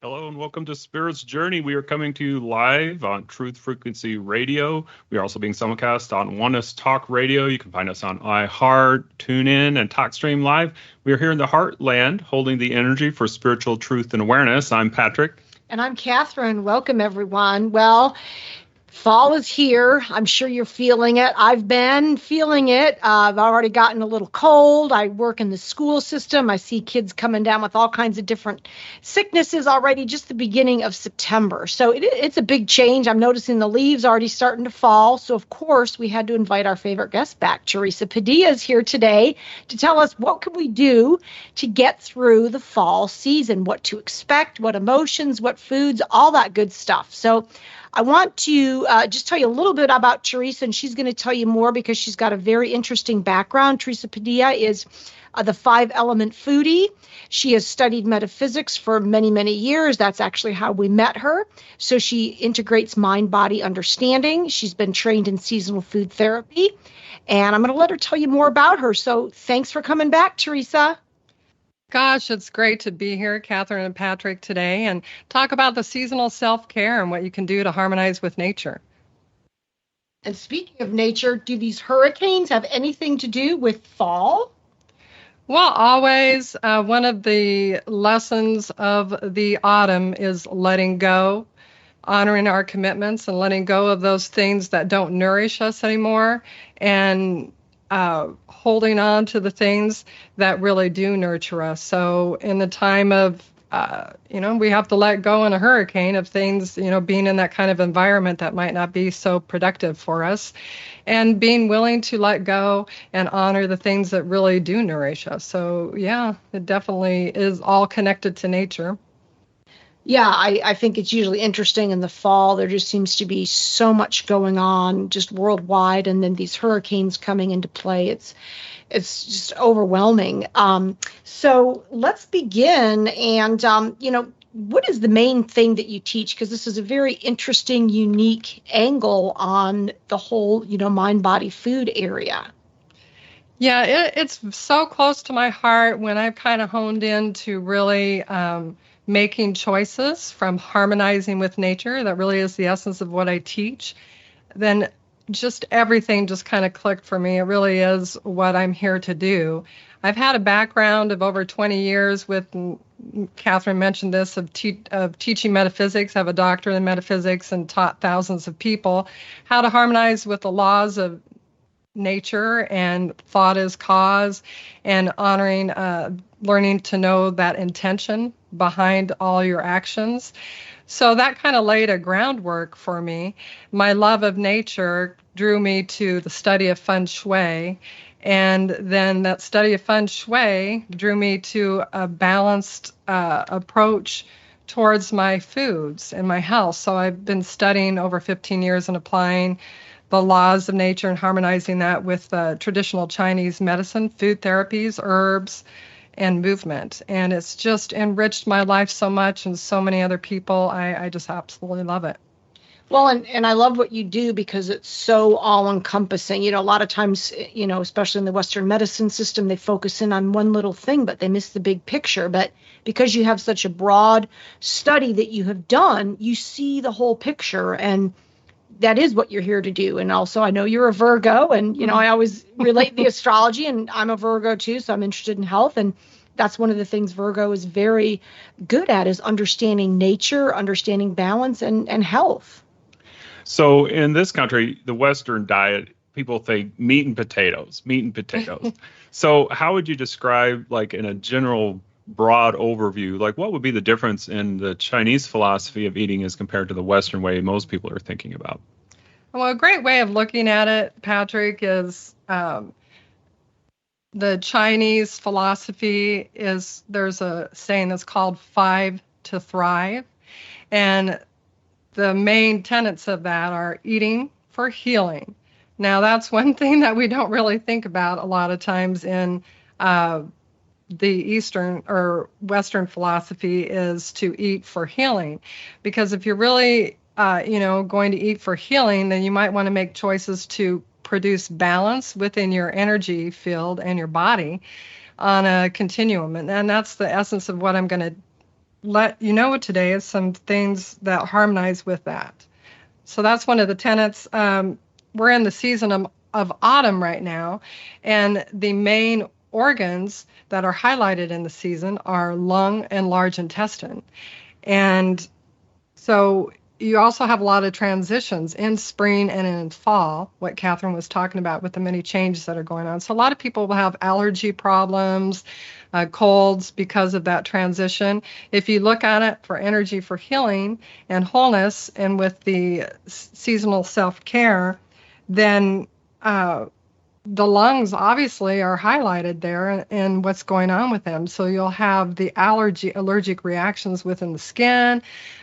Hello and welcome to Spirit's Journey. We are coming to you live on Truth Frequency Radio. We are also being simulcast on Oneness Talk Radio. You can find us on iHeart, TuneIn, and TalkStream Live. We are here in the Heartland, holding the energy for spiritual truth and awareness. I'm Patrick. And I'm Catherine. Welcome, everyone. Well, fall is here. I'm sure you're feeling it. I've been feeling it. I've already gotten a little cold. I work in the school system. I see kids coming down with all kinds of different sicknesses already, just the beginning of September. So it's a big change. I'm noticing the leaves already starting to fall. So, of course, we had to invite our favorite guest back. Teresa Padilla is here today to tell us what can we do to get through the fall season, what to expect, what emotions, what foods, all that good stuff. So I want to just tell you a little bit about Teresa, and she's going to tell you more because she's got a very interesting background. Teresa Padilla is the 5-element foodie. She has studied metaphysics for many, many years. That's actually how we met her. So she integrates mind-body understanding. She's been trained in seasonal food therapy, and I'm going to let her tell you more about her. So thanks for coming back, Teresa. Gosh, it's great to be here, Catherine and Patrick, today and talk about the seasonal self-care and what you can do to harmonize with nature. And speaking of nature, do these hurricanes have anything to do with fall? Well, always. One of the lessons of the autumn is letting go, honoring our commitments, and letting go of those things that don't nourish us anymore, and holding on to the things that really do nurture us. So in the time of, we have to let go in a hurricane of things, being in that kind of environment that might not be so productive for us, and being willing to let go and honor the things that really do nourish us. So yeah, it definitely is all connected to nature. Yeah, I think it's usually interesting in the fall. There just seems to be so much going on just worldwide, and then these hurricanes coming into play. It's just overwhelming. So let's begin. And, what is the main thing that you teach? Because this is a very interesting, unique angle on the whole, mind, body, food area. Yeah, it's so close to my heart when I've kind of honed in to really making choices from harmonizing with nature. That really is the essence of what I teach. Then just everything just kind of clicked for me. It really is what I'm here to do. I've had a background of over 20 years with, Catherine mentioned this, of teaching metaphysics. I have a doctorate in metaphysics and taught thousands of people how to harmonize with the laws of nature and thought as cause, and honoring, learning to know that intention behind all your actions. So that kind of laid a groundwork for me. My love of nature drew me to the study of feng shui, and then that study of feng shui drew me to a balanced approach towards my foods and my health. So I've been studying over 15 years and applying the laws of nature and harmonizing that with traditional Chinese medicine, food therapies, herbs, and movement. And it's just enriched my life so much, and so many other people. I just absolutely love it. Well, and I love what you do because it's so all-encompassing. A lot of times, especially in the Western medicine system, they focus in on one little thing, but they miss the big picture. But because you have such a broad study that you have done, you see the whole picture, and that is what you're here to do. And also, I know you're a Virgo, and, I always relate the astrology, and I'm a Virgo too, so I'm interested in health. And that's one of the things Virgo is very good at, is understanding nature, understanding balance, and health. So in this country, the Western diet, people think meat and potatoes. So how would you describe, like in a general broad overview, like what would be the difference in the Chinese philosophy of eating as compared to the Western way most people are thinking about? Well, a great way of looking at it, Patrick, is the Chinese philosophy is, there's a saying that's called 5 to thrive. And the main tenets of that are eating for healing. Now, that's one thing that we don't really think about a lot of times in the Eastern or Western philosophy, is to eat for healing. Because if you're really, going to eat for healing, then you might want to make choices to produce balance within your energy field and your body on a continuum. And that's the essence of what I'm going to let you know today is some things that harmonize with that. So that's one of the tenets. We're in the season of autumn right now, and the main organs that are highlighted in the season are lung and large intestine. And so you also have a lot of transitions in spring and in fall, what Catherine was talking about with the many changes that are going on. So a lot of people will have allergy problems, colds because of that transition. If you look at it for energy for healing and wholeness and with the seasonal self-care, then the lungs obviously are highlighted there and what's going on with them. So you'll have the allergic reactions within the skin,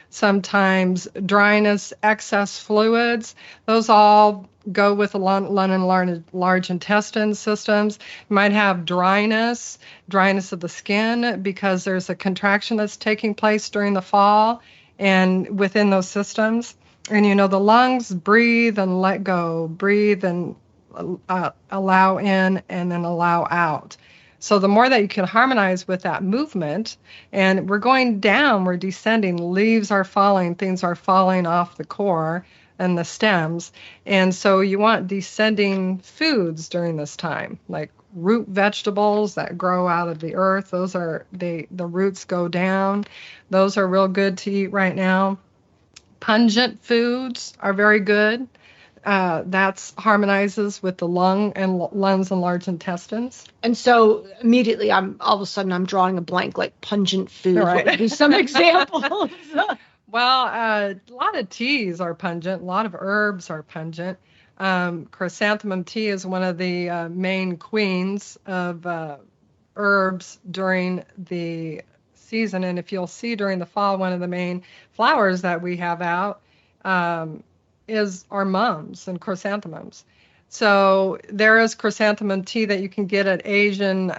sometimes dryness, excess fluids. Those all go with the lung and large intestine systems. You might have dryness of the skin because there's a contraction that's taking place during the fall and within those systems. And the lungs breathe and let go, breathe and allow in and then allow out. So the more that you can harmonize with that movement, and we're going down, we're descending, leaves are falling, things are falling off the core and the stems. And so you want descending foods during this time, like root vegetables that grow out of the earth. Those are, the roots go down. Those are real good to eat right now. Pungent foods are very good. That's harmonizes with the lungs and large intestines. And so immediately all of a sudden I'm drawing a blank, like pungent food. Right. What would be some examples? Well, a lot of teas are pungent. A lot of herbs are pungent. Chrysanthemum tea is one of the main queens of herbs during the season. And if you'll see during the fall, one of the main flowers that we have out are mums and chrysanthemums. So there is chrysanthemum tea that you can get at Asian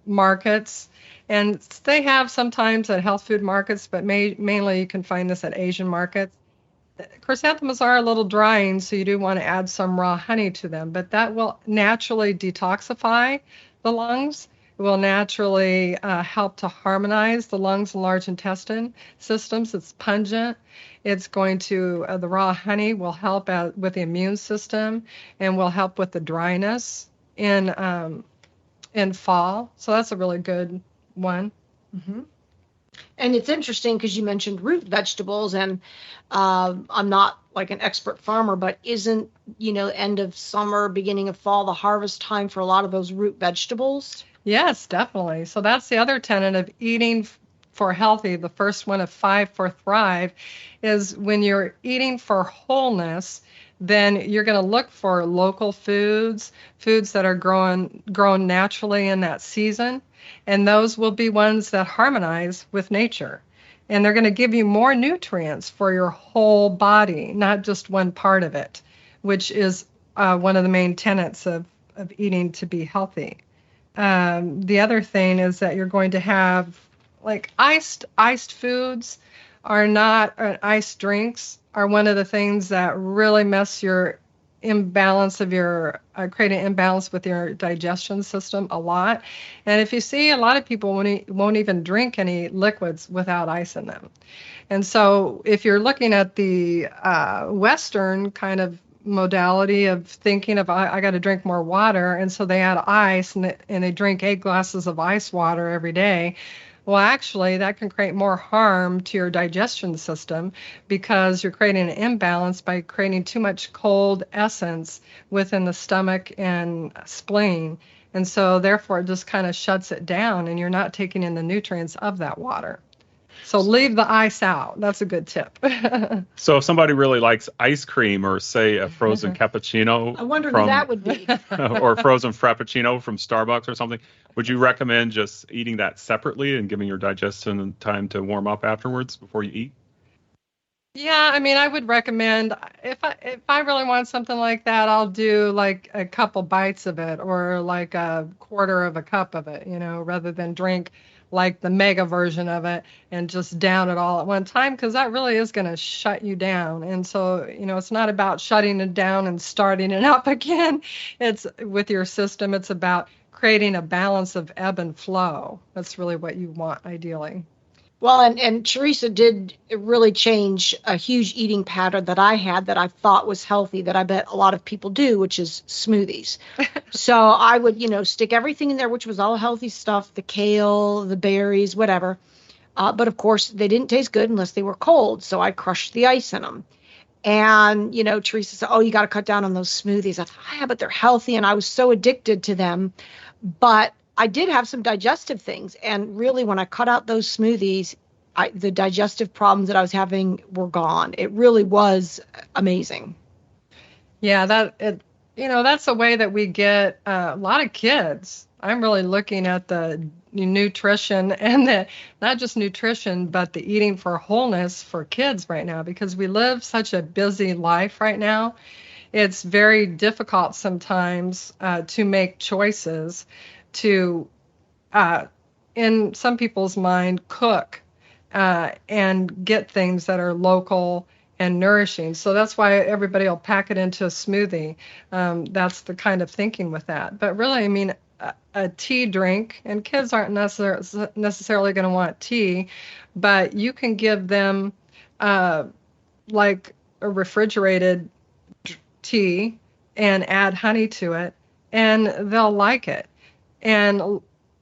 markets, and they have sometimes at health food markets, but mainly you can find this at Asian markets. Chrysanthemums are a little drying, so you do want to add some raw honey to them, but that will naturally detoxify the lungs. It will naturally help to harmonize the lungs and large intestine systems. It's pungent. It's going to, the raw honey will help out with the immune system and will help with the dryness in fall. So that's a really good one. Mm-hmm. And it's interesting because you mentioned root vegetables, and I'm not like an expert farmer, but isn't, end of summer, beginning of fall, the harvest time for a lot of those root vegetables? Yes, definitely. So that's the other tenet of eating for healthy. The first one of 5 for thrive is when you're eating for wholeness, then you're going to look for local foods that are grown naturally in that season. And those will be ones that harmonize with nature. And they're going to give you more nutrients for your whole body, not just one part of it, which is one of the main tenets of eating to be healthy. The other thing is that you're going to have like iced foods are not, iced drinks are one of the things that really mess your imbalance of your, create an imbalance with your digestion system a lot. And if you see, a lot of people won't even drink any liquids without ice in them. And so if you're looking at the Western kind of modality of thinking of I got to drink more water, and so they add ice and they drink 8 glasses of ice water every day. Well, actually, that can create more harm to your digestion system because you're creating an imbalance by creating too much cold essence within the stomach and spleen. And so therefore, it just kind of shuts it down and you're not taking in the nutrients of that water. So leave the ice out. That's a good tip. So if somebody really likes ice cream or, say, a frozen cappuccino, I wonder who that would be. or a frozen frappuccino from Starbucks or something, would you recommend just eating that separately and giving your digestion time to warm up afterwards before you eat? Yeah, I mean, I would recommend if I really want something like that, I'll do like a couple bites of it or like a quarter of a cup of it, rather than drink like the mega version of it and just down it all at one time, because that really is going to shut you down. And so, it's not about shutting it down and starting it up again. It's with your system. It's about creating a balance of ebb and flow. That's really what you want, ideally. Well, and Teresa did really change a huge eating pattern that I had that I thought was healthy that I bet a lot of people do, which is smoothies. So I would, stick everything in there, which was all healthy stuff, the kale, the berries, whatever. But of course, they didn't taste good unless they were cold. So I crushed the ice in them. And, Teresa said, oh, you got to cut down on those smoothies. I thought, yeah, but they're healthy. And I was so addicted to them. But I did have some digestive things. And really, when I cut out those smoothies, the digestive problems that I was having were gone. It really was amazing. Yeah, that's a way that we get a lot of kids. I'm really looking at the nutrition and the not just nutrition, but the eating for wholeness for kids right now because we live such a busy life right now. It's very difficult sometimes to make choices to, in some people's mind, cook and get things that are local and nourishing. So that's why everybody will pack it into a smoothie. That's the kind of thinking with that. But really, I mean, a tea drink, and kids aren't necessarily going to want tea, but you can give them like a refrigerated tea and add honey to it, and they'll like it. And a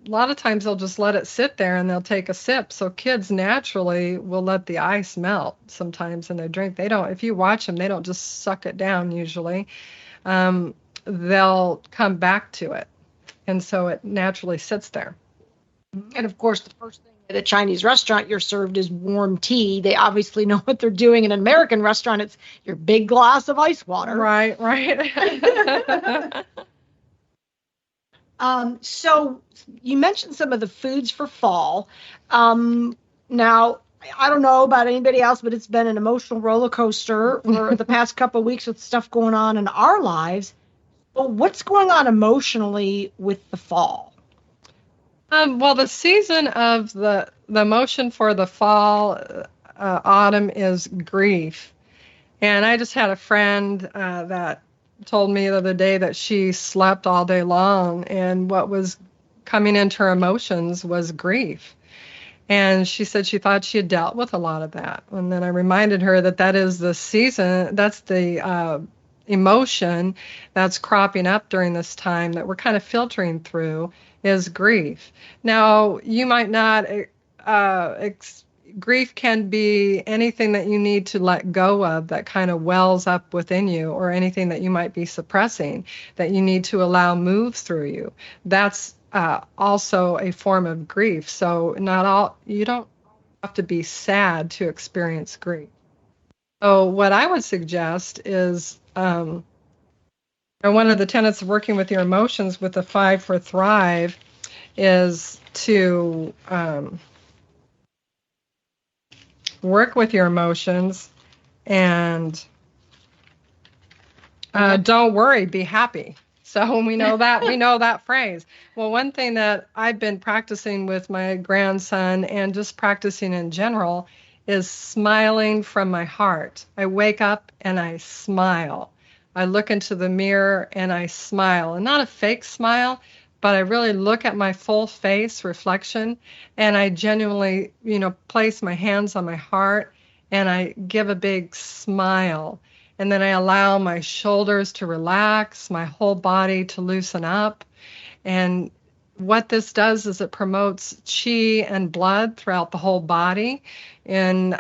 lot of times they'll just let it sit there and they'll take a sip. So kids naturally will let the ice melt sometimes in their drink. They don't, if you watch them, they don't just suck it down usually. They'll come back to it. And so it naturally sits there. And of course, the first thing at a Chinese restaurant you're served is warm tea. They obviously know what they're doing. In an American restaurant, it's your big glass of ice water. Right, right. So you mentioned some of the foods for fall. Now, I don't know about anybody else, but it's been an emotional roller coaster for the past couple of weeks with stuff going on in our lives. But what's going on emotionally with the fall? Well, the season of the emotion for the fall, autumn is grief. And I just had a friend that told me the other day that she slept all day long, and what was coming into her emotions was grief. And she said she thought she had dealt with a lot of that. And then I reminded her that that is the season, that's the emotion that's cropping up during this time that we're kind of filtering through is grief. Now, you might not, grief can be anything that you need to let go of that kind of wells up within you, or anything that you might be suppressing that you need to allow move through you. That's also a form of grief. So you don't have to be sad to experience grief. So what I would suggest is one of the tenets of working with your emotions with the 5 for Thrive is to work with your emotions and don't worry, be happy. So we know that phrase. Well, one thing that I've been practicing with my grandson and just practicing in general is smiling from my heart. I wake up and I smile. I look into the mirror and I smile, and not a fake smile, but I really look at my full face reflection, and I genuinely, place my hands on my heart and I give a big smile. And then I allow my shoulders to relax, my whole body to loosen up. And what this does is it promotes qi and blood throughout the whole body. In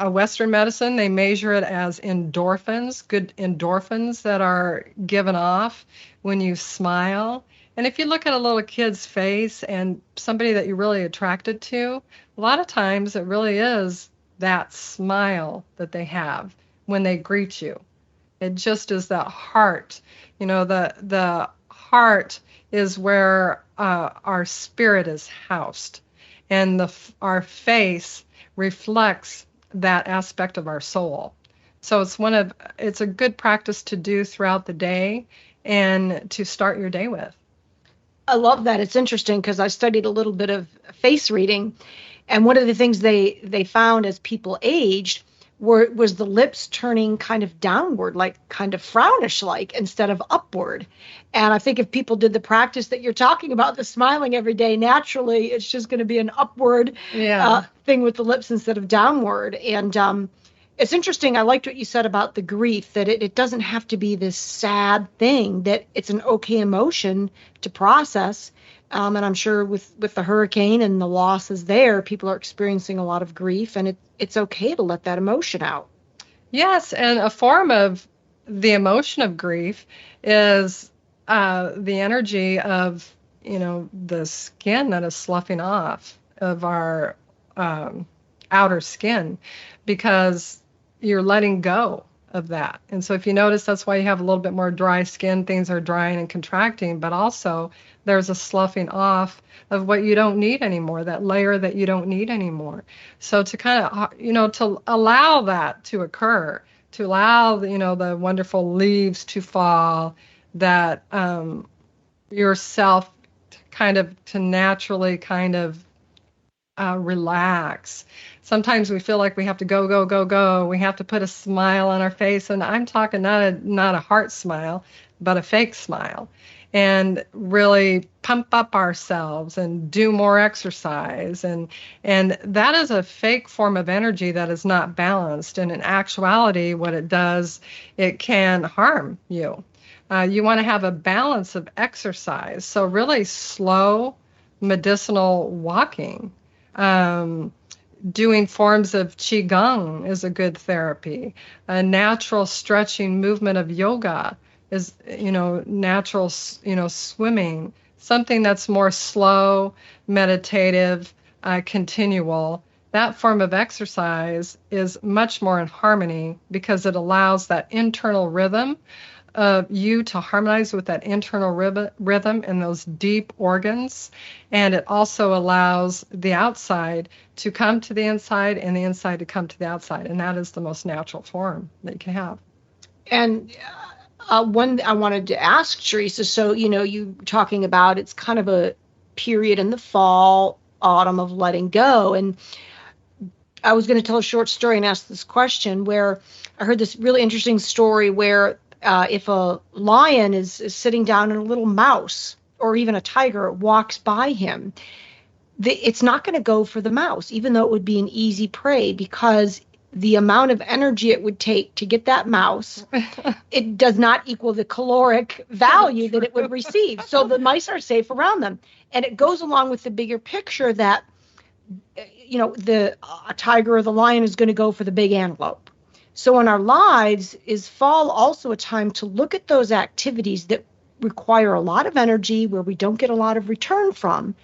Western medicine, they measure it as endorphins, good endorphins that are given off when you smile. And if you look at a little kid's face and somebody that you're really attracted to, a lot of times it really is that smile that they have when they greet you. It just is that heart. The heart is where our spirit is housed, and our face reflects that aspect of our soul. So it's a good practice to do throughout the day and to start your day with. I love that. It's interesting because I studied a little bit of face reading, and one of the things they found as people aged was the lips turning kind of downward, like kind of frownish like, instead of upward. And I think if people did the practice that you're talking about, the smiling every day, naturally it's just going to be an upward thing with the lips instead of downward. And it's interesting. I liked what you said about the grief, that it doesn't have to be this sad thing, that it's an okay emotion to process. And I'm sure with the hurricane and the losses there, people are experiencing a lot of grief, and it's okay to let that emotion out. Yes, and a form of the emotion of grief is the energy of, the skin that is sloughing off of our outer skin, because you're letting go of that. And so if you notice, that's why you have a little bit more dry skin. Things are drying and contracting, but also there's a sloughing off of what you don't need anymore, that layer that you don't need anymore. So to kind of, to allow that to occur, to allow, the wonderful leaves to fall, that yourself to naturally relax. Sometimes we feel like we have to go, go, go, go. We have to put a smile on our face. And I'm talking not a heart smile, but a fake smile. And really pump up ourselves and do more exercise. And that is a fake form of energy that is not balanced. And in actuality, what it does, it can harm you. You want to have a balance of exercise. So really slow medicinal walking. Doing forms of qigong is a good therapy. A natural stretching movement of yoga is, natural, swimming. Something that's more slow, meditative, continual. That form of exercise is much more in harmony because it allows that internal rhythm of you to harmonize with that internal rhythm and those deep organs. And it also allows the outside to come to the inside and the inside to come to the outside. And that is the most natural form that you can have. And one I wanted to ask, Teresa, so, you talking about it's kind of a period in the fall, autumn of letting go. And I was going to tell a short story and ask this question, where I heard this really interesting story where if a lion is sitting down and a little mouse or even a tiger walks by him, it's not going to go for the mouse, even though it would be an easy prey, because the amount of energy it would take to get that mouse, it does not equal the caloric value that it would receive. So the mice are safe around them. And it goes along with the bigger picture that, a tiger or the lion is going to go for the big antelope. So in our lives, is fall also a time to look at those activities that require a lot of energy, where we don't get a lot of return from,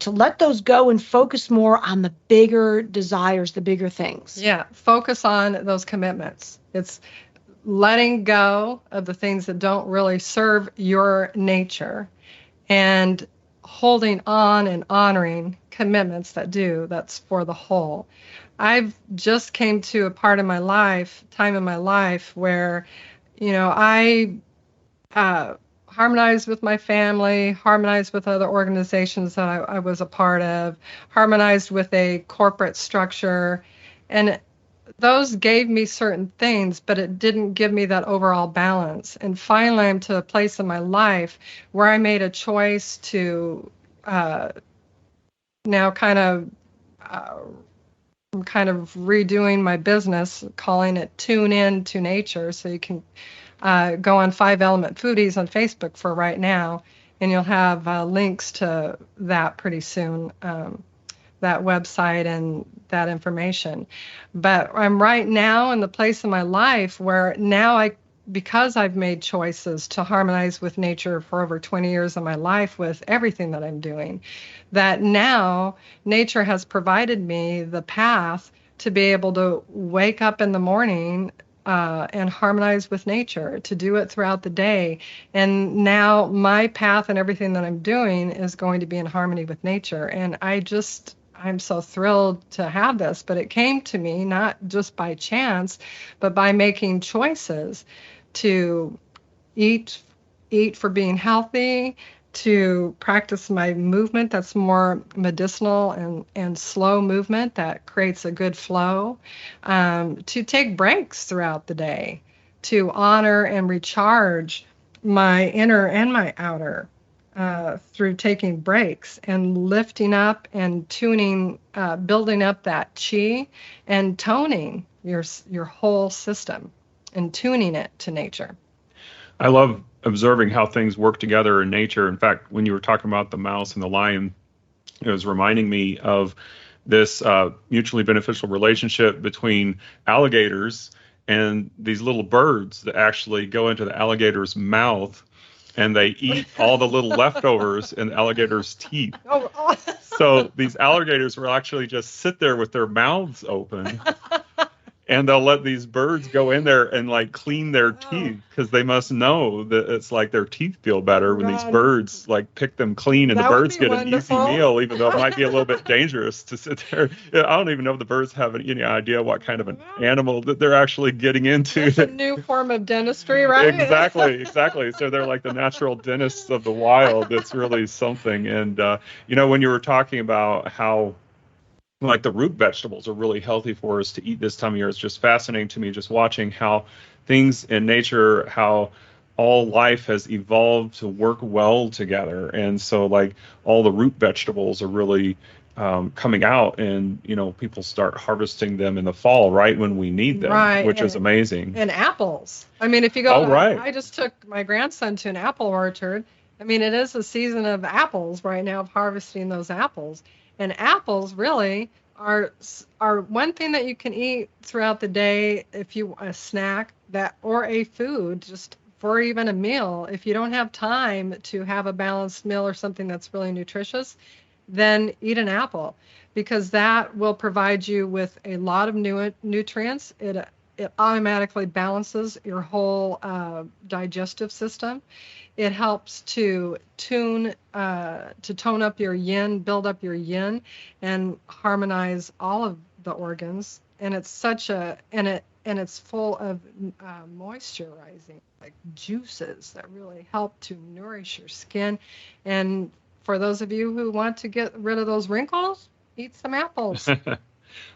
to let those go and focus more on the bigger desires, the bigger things? Yeah, focus on those commitments. It's letting go of the things that don't really serve your nature and holding on and honoring commitments that do. That's for the whole. I've just came to a time in my life where, I harmonized with my family, harmonized with other organizations that I was a part of, harmonized with a corporate structure. And those gave me certain things, but it didn't give me that overall balance. And finally, I'm to a place in my life where I made a choice to now kind of redoing my business, calling it Tune In to Nature. So you can go on 5 Element Foodies on Facebook for right now, and you'll have links to that pretty soon, that website and that information. But I'm right now in the place in my life where now because I've made choices to harmonize with nature for over 20 years of my life with everything that I'm doing, that now nature has provided me the path to be able to wake up in the morning and harmonize with nature, to do it throughout the day. And now my path and everything that I'm doing is going to be in harmony with nature. And I'm so thrilled to have this, but it came to me not just by chance, but by making choices to eat for being healthy, to practice my movement that's more medicinal and slow movement that creates a good flow, to take breaks throughout the day, to honor and recharge my inner and my outer through taking breaks and lifting up and tuning, building up that chi and toning your whole system and tuning it to nature. I love observing how things work together in nature. In fact, when you were talking about the mouse and the lion, it was reminding me of this mutually beneficial relationship between alligators and these little birds that actually go into the alligator's mouth and they eat all the little leftovers in the alligator's teeth. Oh. So these alligators will actually just sit there with their mouths open. And they'll let these birds go in there and like clean their teeth because they must know that it's like their teeth feel better when these birds like pick them clean, and the birds get wonderful. an easy meal, even though it might be a little bit dangerous to sit there. I don't even know if the birds have any idea what kind of an animal that they're actually getting into. It's a new form of dentistry, right? Exactly. So they're like the natural dentists of the wild. It's really something. And, when you were talking about how like the root vegetables are really healthy for us to eat this time of year, it's just fascinating to me just watching how things in nature, how all life has evolved to work well together. And so like all the root vegetables are really coming out, and people start harvesting them in the fall right when we need them, right, which is amazing. And apples. I mean, if you go, right. I just took my grandson to an apple orchard. I mean, it is a season of apples right now, of harvesting those apples. And apples really are one thing that you can eat throughout the day if you a snack that or a food just for even a meal. If you don't have time to have a balanced meal or something that's really nutritious, then eat an apple, because that will provide you with a lot of nutrients. It automatically balances your whole digestive system. It helps to tone up your yin, build up your yin, and harmonize all of the organs. And it's it's full of moisturizing like juices that really help to nourish your skin. And for those of you who want to get rid of those wrinkles, eat some apples.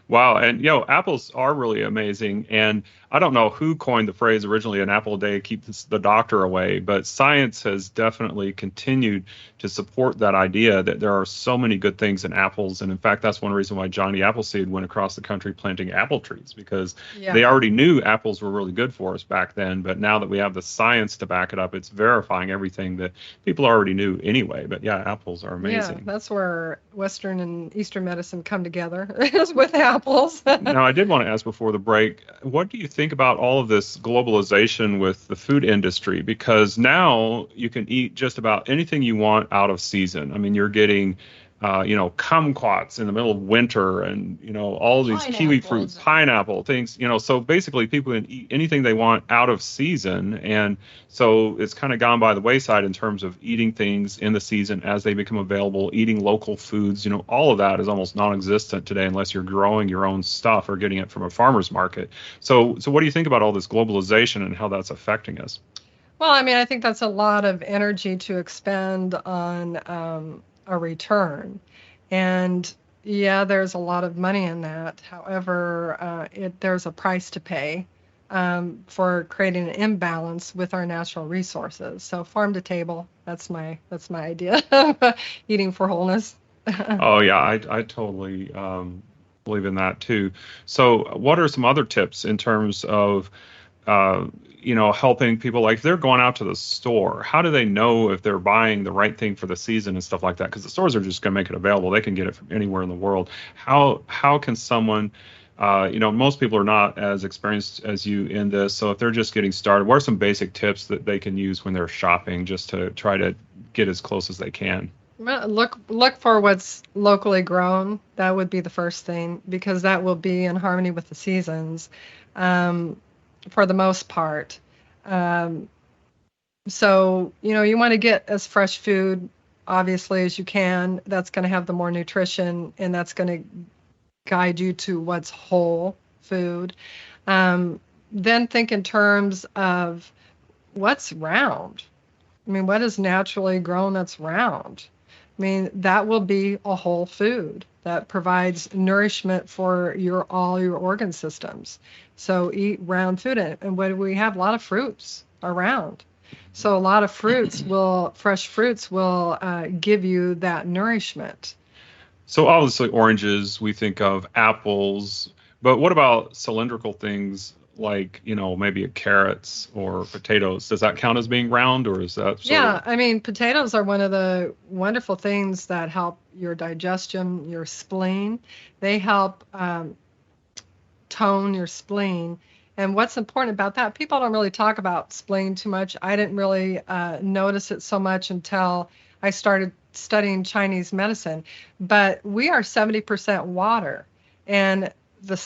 Wow. And, apples are really amazing. And I don't know who coined the phrase originally, an apple a day keeps the doctor away, but science has definitely continued to support that idea that there are so many good things in apples. And in fact, that's one reason why Johnny Appleseed went across the country planting apple trees, because they already knew apples were really good for us back then. But now that we have the science to back it up, it's verifying everything that people already knew anyway. But yeah, apples are amazing. Yeah, that's where Western and Eastern medicine come together, is with apples. Now, I did want to ask before the break, what do you think about all of this globalization with the food industry? Because now you can eat just about anything you want out of season. I mean, you're getting, kumquats in the middle of winter, and, all these kiwi fruits, pineapple things, so basically people can eat anything they want out of season. And so it's kind of gone by the wayside in terms of eating things in the season as they become available, eating local foods, all of that is almost non-existent today unless you're growing your own stuff or getting it from a farmer's market. So what do you think about all this globalization and how that's affecting us? Well, I mean, I think that's a lot of energy to expend on a return. And yeah, there's a lot of money in that. However, there's a price to pay for creating an imbalance with our natural resources. So farm to table, that's my idea of eating for wholeness. Oh yeah, I totally believe in that too. So what are some other tips in terms of helping people, like if they're going out to the store, how do they know if they're buying the right thing for the season and stuff like that? Because the stores are just going to make it available. They can get it from anywhere in the world. How can someone, most people are not as experienced as you in this. So if they're just getting started, what are some basic tips that they can use when they're shopping just to try to get as close as they can? Well, look for what's locally grown. That would be the first thing, because that will be in harmony with the seasons. For the most part. So, you want to get as fresh food, obviously, as you can. That's going to have the more nutrition, and that's going to guide you to what's whole food. Then think in terms of what's round. I mean, what is naturally grown that's round? I mean, that will be a whole food that provides nourishment for all your organ systems. So eat round food. And what do we have? A lot of fruits around. So a lot of fresh fruits will give you that nourishment. So obviously oranges, we think of apples, but what about cylindrical things like, maybe carrots or potatoes? Does that count as being round, or is that Yeah, I mean, potatoes are one of the wonderful things that help your digestion, your spleen. They help tone your spleen. And what's important about that, people don't really talk about spleen too much. I didn't really notice it so much until I started studying Chinese medicine. But we are 70% water. And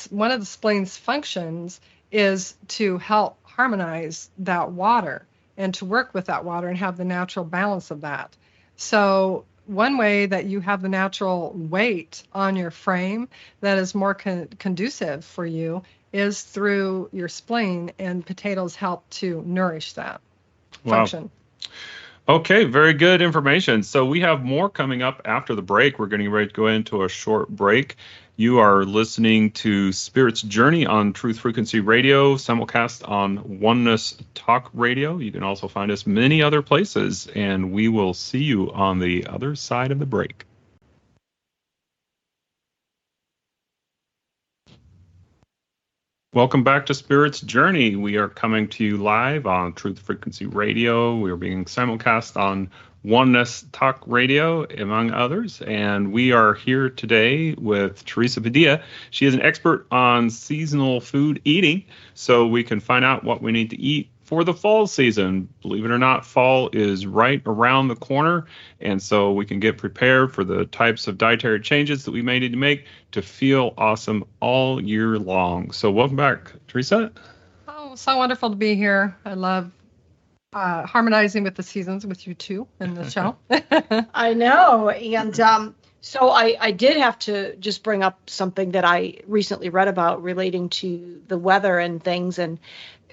one of the spleen's functions is to help harmonize that water and to work with that water and have the natural balance of that. So one way that you have the natural weight on your frame that is more conducive for you is through your spleen, and potatoes help to nourish that function. Okay, very good information. So we have more coming up after the break. We're getting ready to go into a short break. You are listening to Spirit's Journey on Truth Frequency Radio, simulcast on Oneness Talk Radio. You can also find us many other places, and we will see you on the other side of the break. Welcome back to Spirit's Journey. We are coming to you live on Truth Frequency Radio. We are being simulcast on Oneness Talk Radio, among others. And we are here today with Teresa Padilla. She is an expert on seasonal food eating, so we can find out what we need to eat for the fall season. Believe it or not, fall is right around the corner, and so we can get prepared for the types of dietary changes that we may need to make to feel awesome all year long. So welcome back, Teresa. Oh, so wonderful to be here. I love harmonizing with the seasons with you too in the show. I know. And so I did have to just bring up something that I recently read about relating to the weather and things, and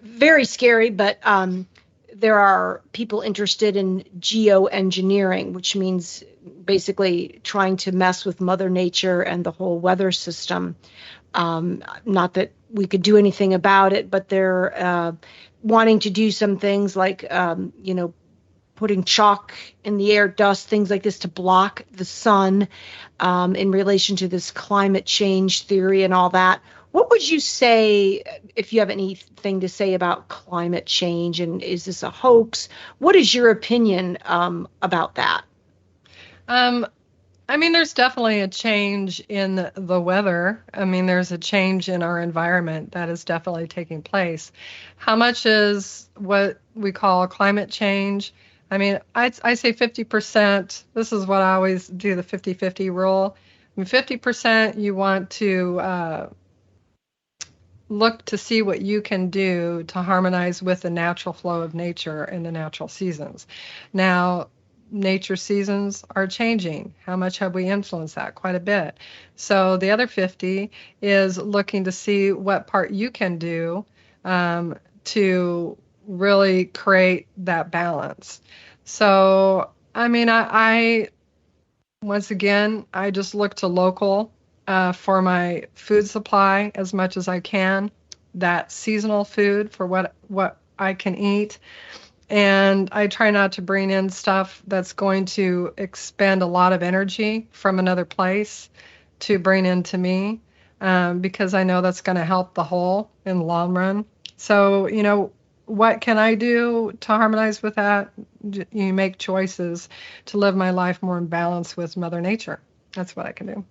very scary, but there are people interested in geoengineering, which means basically trying to mess with Mother Nature and the whole weather system. Not that we could do anything about it, but they're wanting to do some things like, putting chalk in the air, dust, things like this to block the sun in relation to this climate change theory and all that. What would you say, if you have anything to say about climate change, and is this a hoax? What is your opinion about that? I mean, there's definitely a change in the weather. I mean, there's a change in our environment that is definitely taking place. How much is what we call climate change? I mean, I say 50%. This is what I always do, the 50-50 rule. I mean, 50% you want to look to see what you can do to harmonize with the natural flow of nature and the natural seasons. Now, nature seasons are changing. How much have we influenced that? Quite a bit. So the other 50 is looking to see what part you can do to really create that balance. So, I mean, I once again, I just look to local for my food supply as much as I can, that seasonal food for what I can eat. And I try not to bring in stuff that's going to expend a lot of energy from another place to bring into me, because I know that's going to help the whole in the long run. So, what can I do to harmonize with that? You make choices to live my life more in balance with Mother Nature. That's what I can do.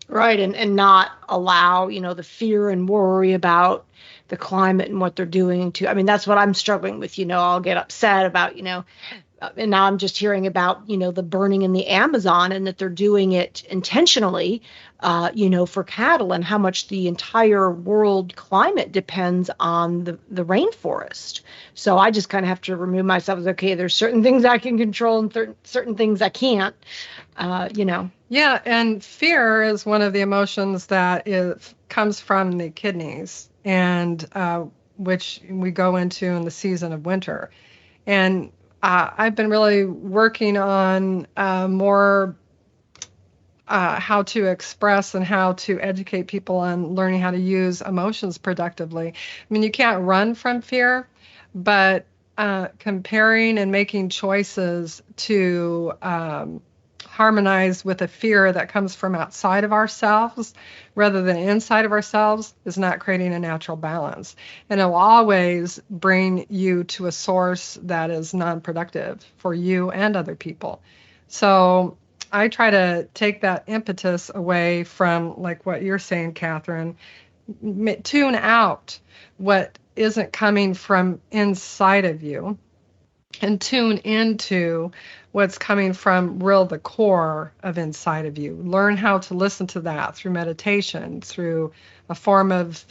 Right, and not allow, the fear and worry about the climate and what they're doing to, I mean, that's what I'm struggling with, I'll get upset about, and now I'm just hearing about, the burning in the Amazon, and that they're doing it intentionally, for cattle, and how much the entire world climate depends on the rainforest. So I just kind of have to remove myself as, okay, there's certain things I can control and certain things I can't, Yeah, and fear is one of the emotions that comes from the kidneys, and which we go into in the season of winter. And I've been really working on more how to express and how to educate people on learning how to use emotions productively. I mean, you can't run from fear, but comparing and making choices to harmonize with a fear that comes from outside of ourselves rather than inside of ourselves is not creating a natural balance. And it will always bring you to a source that is non-productive for you and other people. So I try to take that impetus away from, like what you're saying, Catherine, tune out what isn't coming from inside of you and tune into what's coming from real the core of inside of you. Learn how to listen to that through meditation, through a form of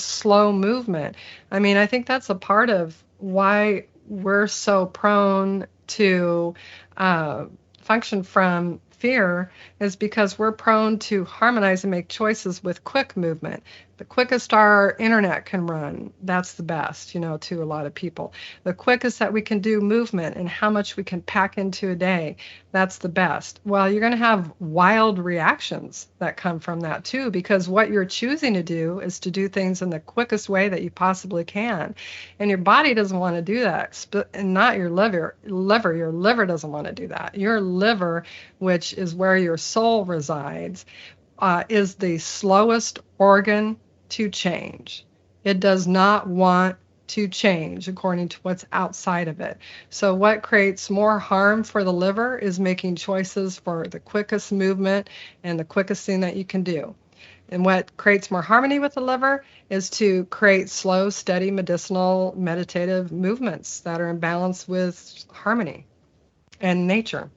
slow movement. I mean, I think that's a part of why we're so prone to function from fear, is because we're prone to harmonize and make choices with quick movement. The quickest our internet can run, that's the best, to a lot of people. The quickest that we can do movement and how much we can pack into a day, that's the best. Well, you're going to have wild reactions that come from that too, because what you're choosing to do is to do things in the quickest way that you possibly can. And your body doesn't want to do that, and not your liver. Your liver doesn't want to do that. Your liver, which is where your soul resides, is the slowest organ to change. It does not want to change according to what's outside of it. So what creates more harm for the liver is making choices for the quickest movement and the quickest thing that you can do. And what creates more harmony with the liver is to create slow, steady, medicinal, meditative movements that are in balance with harmony and nature.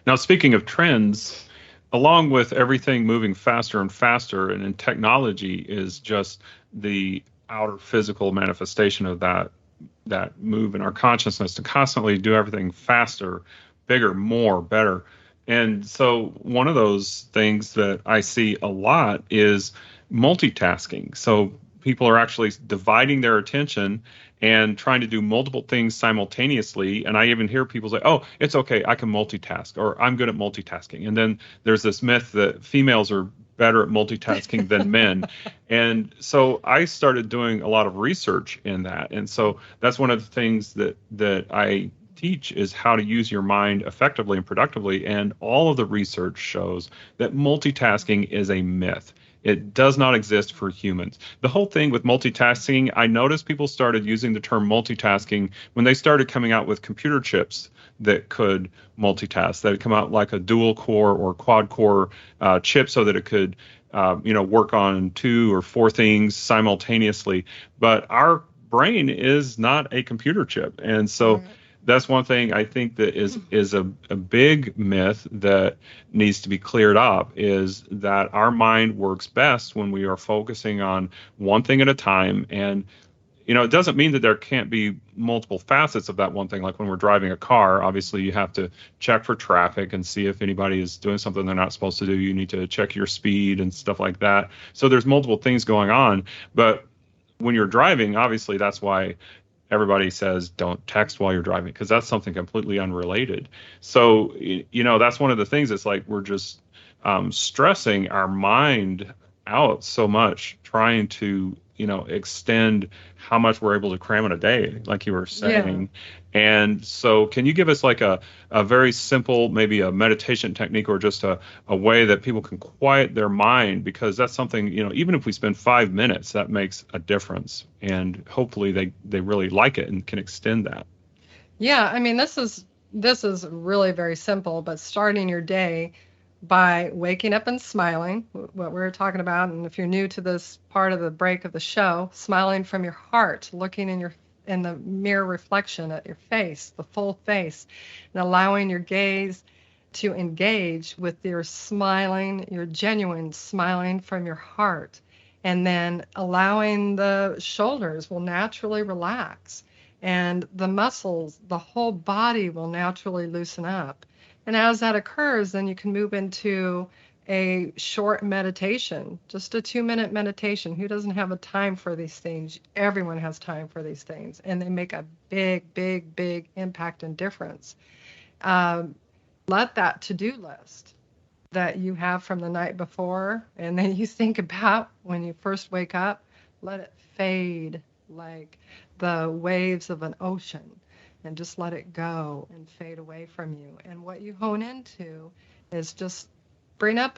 Now, speaking of trends, along with everything moving faster and faster, and in technology is just the outer physical manifestation of that move in our consciousness to constantly do everything faster, bigger, more, better. And so one of those things that I see a lot is multitasking. So people are actually dividing their attention and trying to do multiple things simultaneously. And I even hear people say, oh, it's okay, I can multitask, or I'm good at multitasking. And then there's this myth that females are better at multitasking than men. And so I started doing a lot of research in that. And so that's one of the things that I teach is how to use your mind effectively and productively. And all of the research shows that multitasking is a myth. It does not exist for humans. The whole thing with multitasking, I noticed people started using the term multitasking when they started coming out with computer chips that could multitask, that would come out like a dual core or quad core chip so that it could work on 2 or 4 things simultaneously. But our brain is not a computer chip. And so that's one thing I think that is a big myth that needs to be cleared up, is that our mind works best when we are focusing on one thing at a time. And, it doesn't mean that there can't be multiple facets of that one thing. Like when we're driving a car, obviously you have to check for traffic and see if anybody is doing something they're not supposed to do. You need to check your speed and stuff like that. So there's multiple things going on. But when you're driving, obviously that's why everybody says don't text while you're driving, because that's something completely unrelated. So, that's one of the things. It's like we're just stressing our mind out so much, trying to, extend how much we're able to cram in a day, like you were saying. Yeah. And so can you give us like a very simple, maybe a meditation technique, or just a way that people can quiet their mind? Because that's something, even if we spend 5 minutes, that makes a difference. And hopefully they really like it and can extend that. Yeah, I mean, this is really very simple, but starting your day by waking up and smiling, what we're talking about. And if you're new to this part of the break of the show, smiling from your heart, looking in the mirror reflection at your face, the full face, and allowing your gaze to engage with your smiling, your genuine smiling from your heart. And then allowing the shoulders will naturally relax, and the muscles, the whole body will naturally loosen up. And as that occurs, then you can move into a short meditation, just a 2-minute meditation. Who doesn't have a time for these things? Everyone has time for these things, and they make a big, big, big impact and difference. Let that to-do list that you have from the night before, and then you think about when you first wake up, let it fade like the waves of an ocean, and just let it go and fade away from you. And what you hone into is just bring up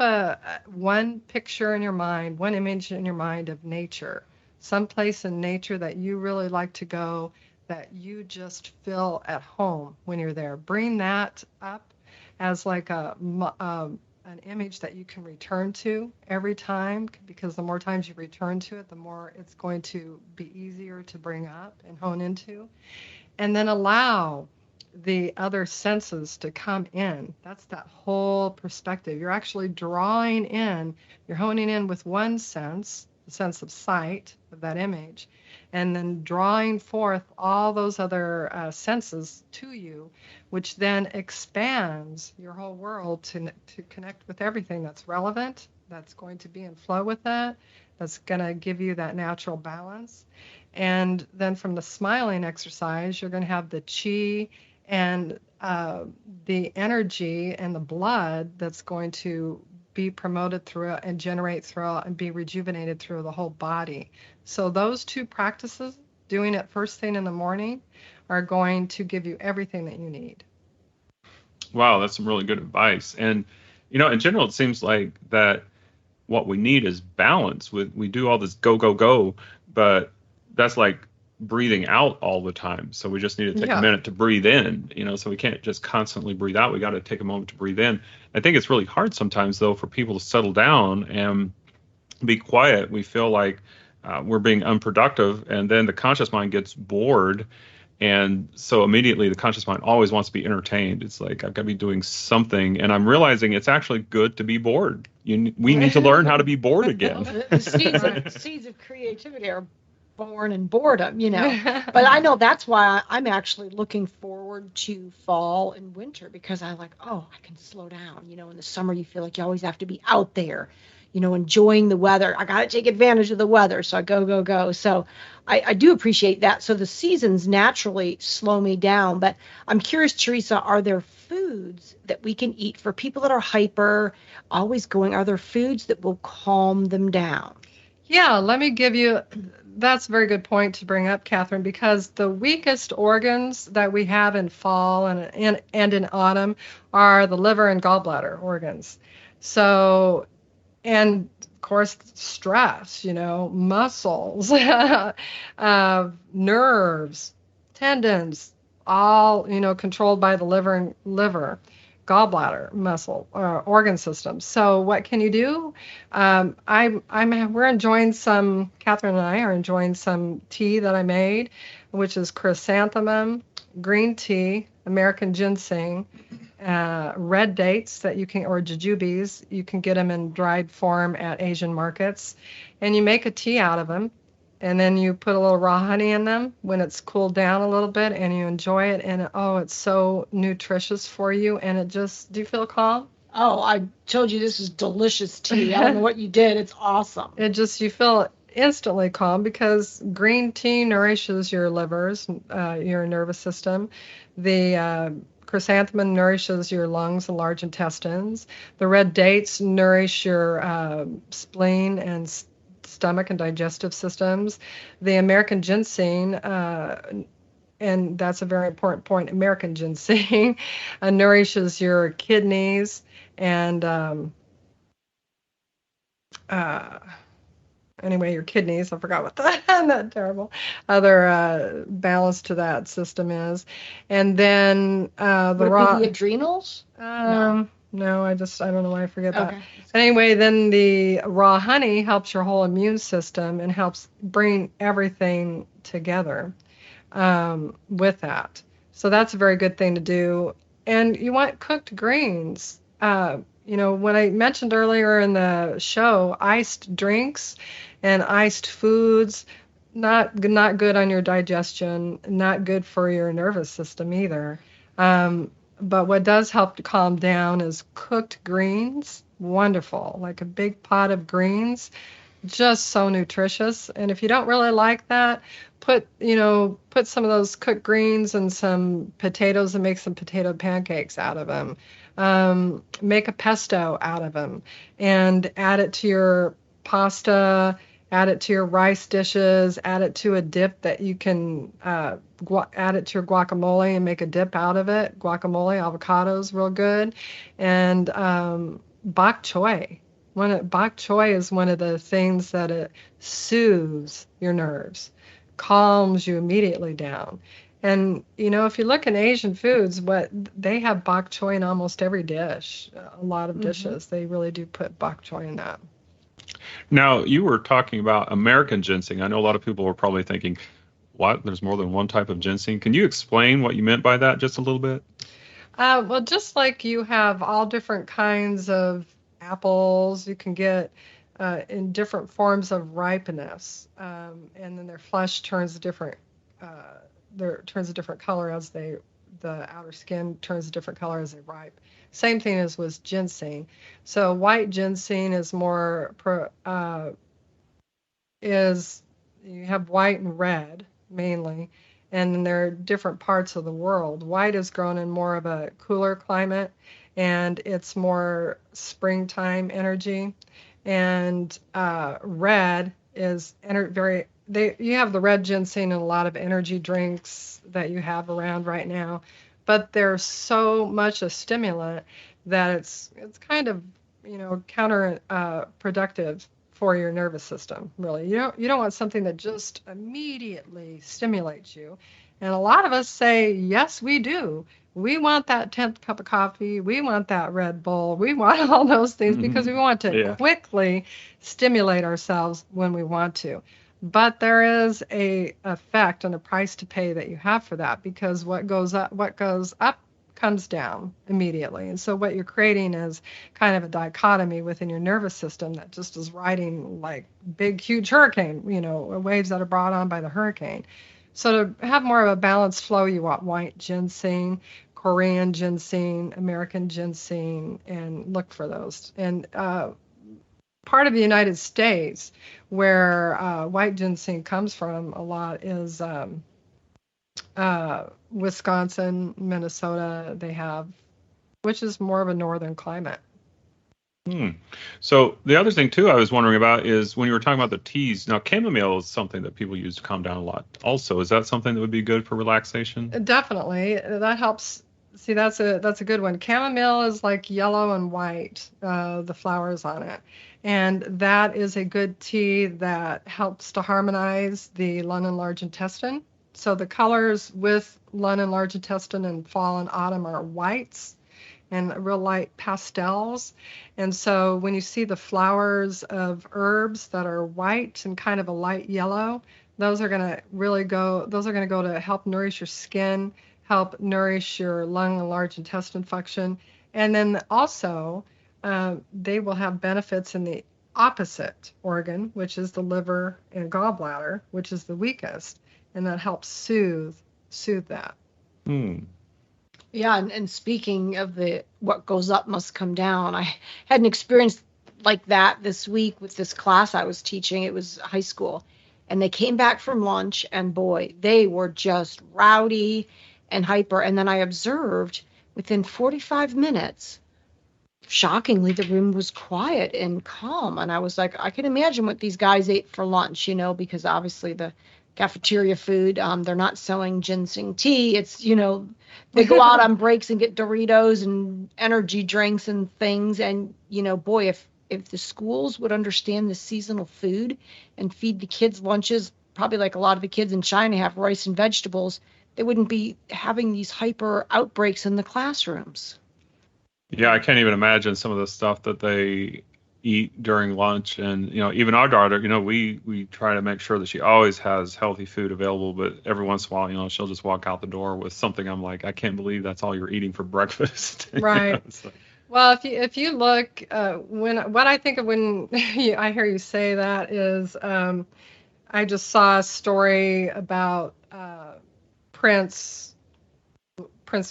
one picture in your mind, one image in your mind of nature, some place in nature that you really like to go, that you just feel at home when you're there. Bring that up as like an image that you can return to every time, because the more times you return to it, the more it's going to be easier to bring up and hone into. And then allow the other senses to come in. That's that whole perspective. You're actually drawing in, you're honing in with one sense, the sense of sight of that image, and then drawing forth all those other senses to you, which then expands your whole world to connect with everything that's relevant, that's going to be in flow with that, that's going to give you that natural balance. And then from the smiling exercise, you're going to have the chi and the energy and the blood that's going to be promoted through it and generate through it and be rejuvenated through the whole body. So those two practices, doing it first thing in the morning, are going to give you everything that you need. Wow, that's some really good advice. And, in general, it seems like that what we need is balance. We do all this go, go, go, but that's like breathing out all the time. So we just need to take a minute to breathe in, so we can't just constantly breathe out. We got to take a moment to breathe in. I think it's really hard sometimes, though, for people to settle down and be quiet. We feel like we're being unproductive, and then the conscious mind gets bored. And so immediately the conscious mind always wants to be entertained. It's like, I've got to be doing something. And I'm realizing it's actually good to be bored. We need to learn how to be bored again. The seeds of creativity are born in boredom, But I know that's why I'm actually looking forward to fall and winter, because I I can slow down. In the summer, you feel like you always have to be out there, enjoying the weather. I got to take advantage of the weather. So I go, go, go. So I do appreciate that. So the seasons naturally slow me down. But I'm curious, Teresa, are there foods that we can eat for people that are hyper, always going? Are there foods that will calm them down? Yeah, let me give you, that's a very good point to bring up, Catherine, because the weakest organs that we have in fall and in autumn are the liver and gallbladder organs. So, and of course, stress, muscles, nerves, tendons, all, controlled by the liver, gallbladder, muscle, organ system. So what can you do? We're enjoying Catherine and I are enjoying some tea that I made, which is chrysanthemum, green tea, American ginseng, red dates that you can, or jujubes, you can get them in dried form at Asian markets, and you make a tea out of them. And then you put a little raw honey in them when it's cooled down a little bit, and you enjoy it. And it's so nutritious for you. And do you feel calm? Oh, I told you this is delicious tea. I don't know what you did. It's awesome. You feel instantly calm, because green tea nourishes your livers, your nervous system. The chrysanthemum nourishes your lungs and large intestines. The red dates nourish your spleen and stomach and digestive systems. The American ginseng, and that's a very important point, American ginseng nourishes your kidneys and your kidneys. I forgot what that terrible other balance to that system is. And then the adrenals? No, I don't know why I forget that. Anyway, then the raw honey helps your whole immune system and helps bring everything together with that. So that's a very good thing to do. And you want cooked greens. When I mentioned earlier in the show, iced drinks and iced foods, not good on your digestion, not good for your nervous system either. But what does help to calm down is cooked greens wonderful, like a big pot of greens, just so nutritious. And if you don't really like that, put some of those cooked greens and some potatoes and make some potato pancakes out of them. Make a pesto out of them and add it to your pasta, add it to your rice dishes, add it to a dip that you can add it to your guacamole and make a dip out of it. Guacamole, avocados, real good. And bok choy. Bok choy is one of the things that it soothes your nerves, calms you immediately down. And if you look in Asian foods, what they have bok choy in almost every dish. A lot of dishes, they really do put bok choy in that. Now, you were talking about American ginseng. I know a lot of people are probably thinking, what? There's more than one type of ginseng. Can you explain what you meant by that just a little bit? Well, just like you have all different kinds of apples, you can get in different forms of ripeness, and then their flesh turns a different color as the outer skin turns a different color as they ripe. Same thing as with ginseng. So white ginseng is is you have white and red mainly, and then there are different parts of the world. White is grown in more of a cooler climate, and it's more springtime energy. And red is you have the red ginseng in a lot of energy drinks that you have around right now, but there's so much a stimulant that it's kind of counter productive for your nervous system. Really, you don't want something that just immediately stimulates you. And a lot of us say, yes, we do. We want that 10th cup of coffee. We want that Red Bull. We want all those things because we want to quickly stimulate ourselves when we want to. But there is a effect and a price to pay that you have for that, because what goes up comes down immediately. And so what you're creating is kind of a dichotomy within your nervous system that just is riding like big, huge hurricane, waves that are brought on by the hurricane. So to have more of a balanced flow, you want white ginseng, Korean ginseng, American ginseng, and look for those. And part of the United States where white ginseng comes from a lot is Wisconsin, Minnesota, which is more of a northern climate. So the other thing too I was wondering about is when you were talking about the teas. Now, chamomile is something that people use to calm down a lot. Also, is that something that would be good for relaxation? Definitely, that helps. See, that's a good one. Chamomile is like yellow and white, the flowers on it, and that is a good tea that helps to harmonize the lung and large intestine. So the colors with lung and large intestine in fall and autumn are whites and real light pastels. And so when you see the flowers of herbs that are white and kind of a light yellow, those are going to go to help nourish your skin, help nourish your lung and large intestine function. And then also they will have benefits in the opposite organ, which is the liver and gallbladder, which is the weakest. And that helps soothe that. Yeah, and speaking of what goes up must come down, I had an experience like that this week with this class I was teaching. It was high school, and they came back from lunch, and boy, they were just rowdy and hyper. And then I observed within 45 minutes, shockingly, the room was quiet and calm. And I was like, I can imagine what these guys ate for lunch, because obviously the cafeteria food, they're not selling ginseng tea. It's, they go out on breaks and get Doritos and energy drinks and things. And, boy, if the schools would understand the seasonal food and feed the kids lunches, probably like a lot of the kids in China have rice and vegetables, they wouldn't be having these hyper outbreaks in the classrooms. Yeah, I can't even imagine some of the stuff that they eat during lunch. And, even our daughter, we try to make sure that she always has healthy food available. But every once in a while, she'll just walk out the door with something. I'm like, I can't believe that's all you're eating for breakfast. Right. So. Well, if you look, what I think of when I hear you say that is, I just saw a story about Prince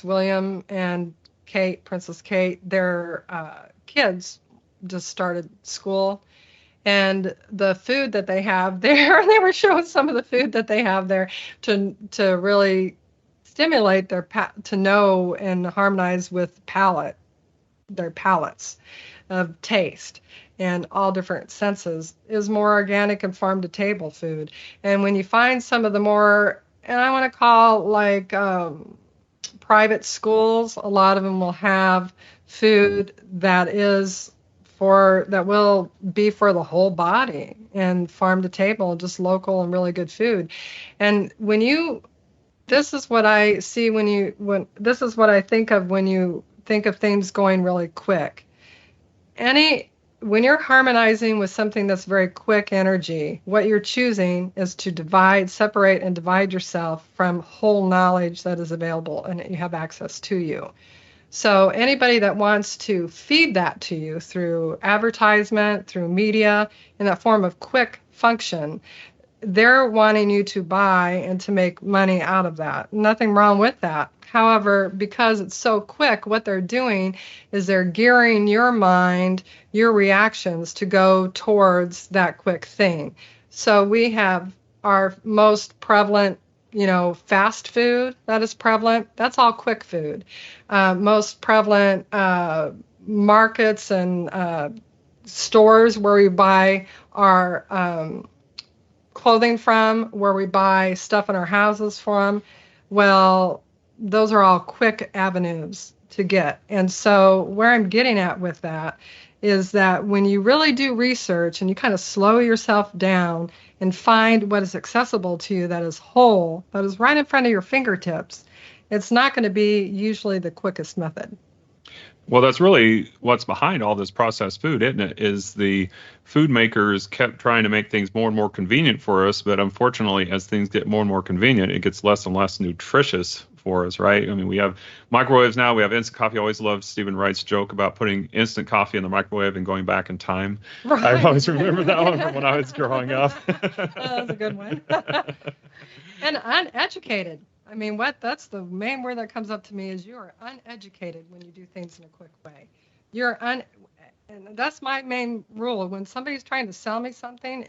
William and Princess Kate, their kids just started school. And the food that they have there, they were showing some of the food that they have there to really stimulate to know and harmonize with their palates of taste and all different senses is more organic and farm to table food. And when you find some of the more, and I want to call like private schools, a lot of them will have food that will be for the whole body and farm to table, just local and really good food. And this is what I see this is what I think of when you think of things going really quick. When you're harmonizing with something that's very quick energy, what you're choosing is to separate and divide yourself from whole knowledge that is available and that you have access to you. So anybody that wants to feed that to you through advertisement, through media, in that form of quick function, they're wanting you to buy and to make money out of that. Nothing wrong with that. However, because it's so quick, what they're doing is they're gearing your mind, your reactions to go towards that quick thing. So we have our most prevalent, fast food that is prevalent. That's all quick food. Most prevalent markets and stores where we buy our clothing from, where we buy stuff in our houses from, well, those are all quick avenues to get. And so where I'm getting at with that is that when you really do research and you kind of slow yourself down and find what is accessible to you that is whole, that is right in front of your fingertips, it's not going to be usually the quickest method. Well, that's really what's behind all this processed food, isn't it? Is the food makers kept trying to make things more and more convenient for us, but unfortunately, as things get more and more convenient, it gets less and less nutritious for us, right? I mean, we have microwaves now. We have instant coffee. I always loved Stephen Wright's joke about putting instant coffee in the microwave and going back in time. Right. I always remember that one from when I was growing up. That was a good one. And uneducated. I mean, that's the main word that comes up to me is you are uneducated when you do things in a quick way. And that's my main rule. When somebody's trying to sell me something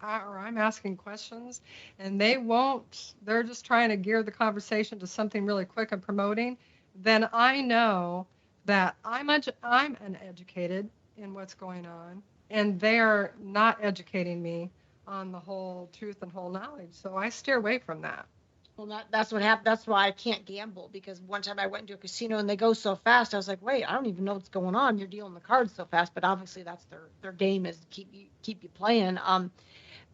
or I'm asking questions and they're just trying to gear the conversation to something really quick and promoting, then I know that I'm uneducated in what's going on and they're not educating me on the whole truth and whole knowledge. So I steer away from that. Well, that's what happened. That's why I can't gamble, because one time I went into a casino and they go so fast. I was like, wait, I don't even know what's going on. You're dealing the cards so fast, but obviously that's their game, is to keep you playing.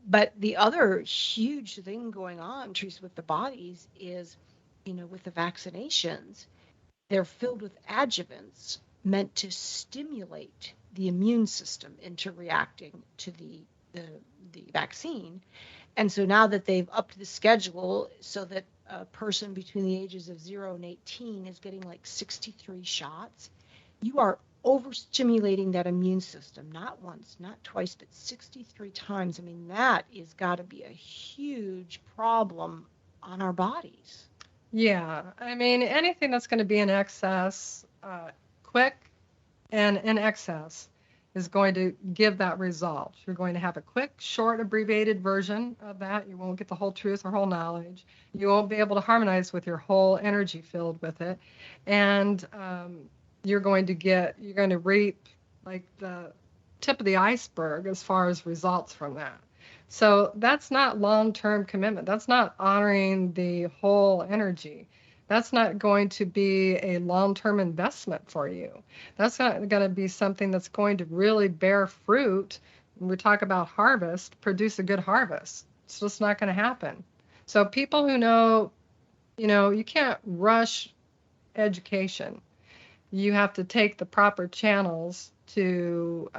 But the other huge thing going on, Teresa, with the bodies is, with the vaccinations, they're filled with adjuvants meant to stimulate the immune system into reacting to the vaccine. And so now that they've upped the schedule so that a person between the ages of 0 and 18 is getting like 63 shots, you are overstimulating that immune system, not once, not twice, but 63 times. I mean, that is got to be a huge problem on our bodies. Yeah. I mean, anything that's going to be in excess, quick and in excess, is going to give that result. You're going to have a quick, short, abbreviated version of that. You won't get the whole truth or whole knowledge. You won't be able to harmonize with your whole energy filled with it. And you're going to reap like the tip of the iceberg as far as results from that. So that's not long-term commitment. That's not honoring the whole energy. That's not going to be a long-term investment for you. That's not going to be something that's going to really bear fruit. When we talk about harvest, produce a good harvest. It's just not going to happen. So people who know, you can't rush education. You have to take the proper channels to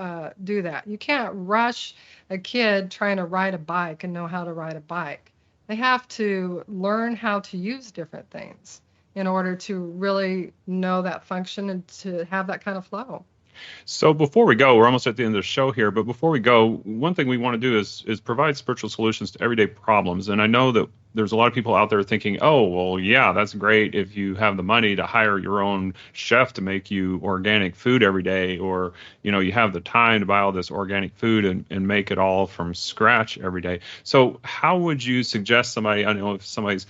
do that. You can't rush a kid trying to ride a bike and know how to ride a bike. They have to learn how to use different things in order to really know that function and to have that kind of flow. So before we go, we're almost at the end of the show here, but before we go, one thing we want to do is provide spiritual solutions to everyday problems. And I know that there's a lot of people out there thinking, oh, well, yeah, that's great if you have the money to hire your own chef to make you organic food every day, or, you have the time to buy all this organic food and make it all from scratch every day. So how would you suggest somebody, I know if somebody's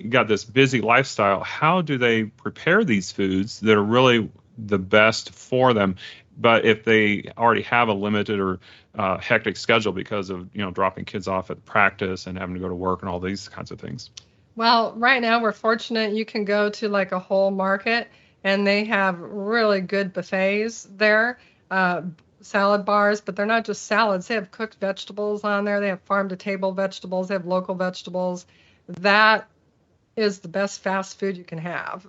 got this busy lifestyle, how do they prepare these foods that are really the best for them? But if they already have a limited or hectic schedule because of dropping kids off at practice and having to go to work and all these kinds of things. Well, right now we're fortunate you can go to like a whole market and they have really good buffets there, salad bars, but they're not just salads. They have cooked vegetables on there. They have farm to table vegetables. They have local vegetables. That is the best fast food you can have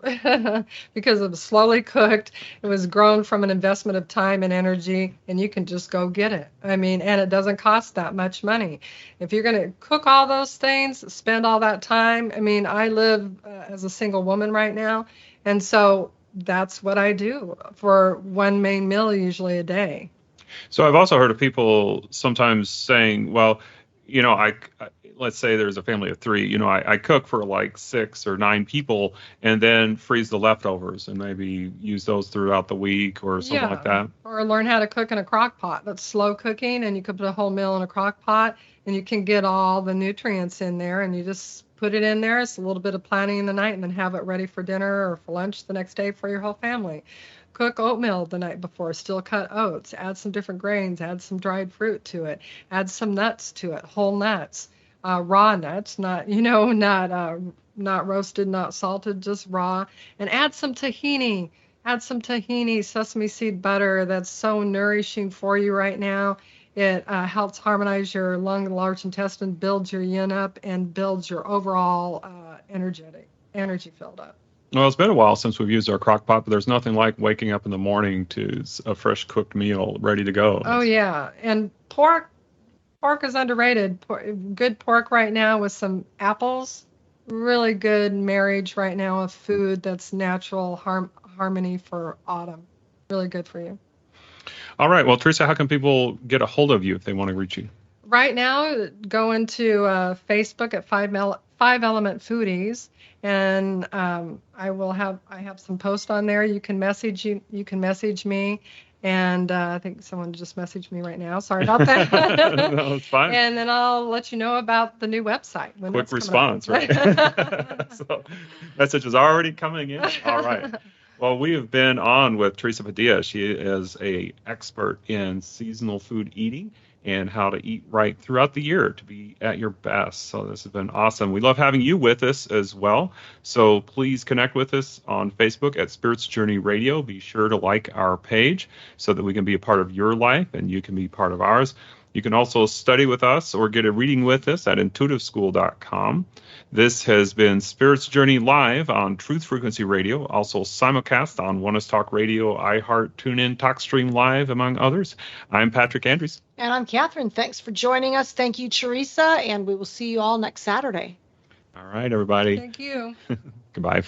because it was slowly cooked. It was grown from an investment of time and energy, and you can just go get it. I mean, and it doesn't cost that much money. If you're going to cook all those things, spend all that time. I mean, I live as a single woman right now, and so that's what I do for one main meal, usually a day. So I've also heard of people sometimes saying, well, I let's say there's a family of three, I cook for like 6 or 9 people and then freeze the leftovers and maybe use those throughout the week or something like that. Or learn how to cook in a crock pot. That's slow cooking, and you could put a whole meal in a crock pot and you can get all the nutrients in there, and you just put it in there. It's a little bit of planning in the night and then have it ready for dinner or for lunch the next day for your whole family. Cook oatmeal the night before, still cut oats, add some different grains, add some dried fruit to it, add some nuts to it, whole nuts. Raw nuts, not not roasted, not salted, just raw, and add some tahini. Add some tahini, sesame seed butter. That's so nourishing for you right now. It helps harmonize your lung and large intestine, builds your yin up, and builds your overall energy filled up. Well, it's been a while since we've used our crock pot, but there's nothing like waking up in the morning to a fresh cooked meal ready to go. Oh yeah, and pork is underrated. Good pork right now with some apples. Really good marriage right now of food that's natural harmony for autumn. Really good for you. All right. Well, Teresa, how can people get a hold of you if they want to reach you? Right now, go into Facebook at Five Element Foodies, and I have some posts on there. You can message me. And I think someone just messaged me right now. Sorry about that. No, it's fine. And then I'll let you know about the new website. Quick response, right? So, message is already coming in. All right. Well, we have been on with Teresa Padilla. She is an expert in seasonal food eating and how to eat right throughout the year to be at your best. So this has been awesome. We love having you with us as well. So please connect with us on Facebook at Spirits Journey Radio. Be sure to like our page so that we can be a part of your life and you can be part of ours. You can also study with us or get a reading with us at intuitiveschool.com. This has been Spirits Journey Live on Truth Frequency Radio, also simulcast on Oneness Talk Radio, iHeart, TuneIn, TalkStream Live, among others. I'm Patrick Andrews. And I'm Catherine. Thanks for joining us. Thank you, Teresa, and we will see you all next Saturday. All right, everybody. Thank you. Goodbye for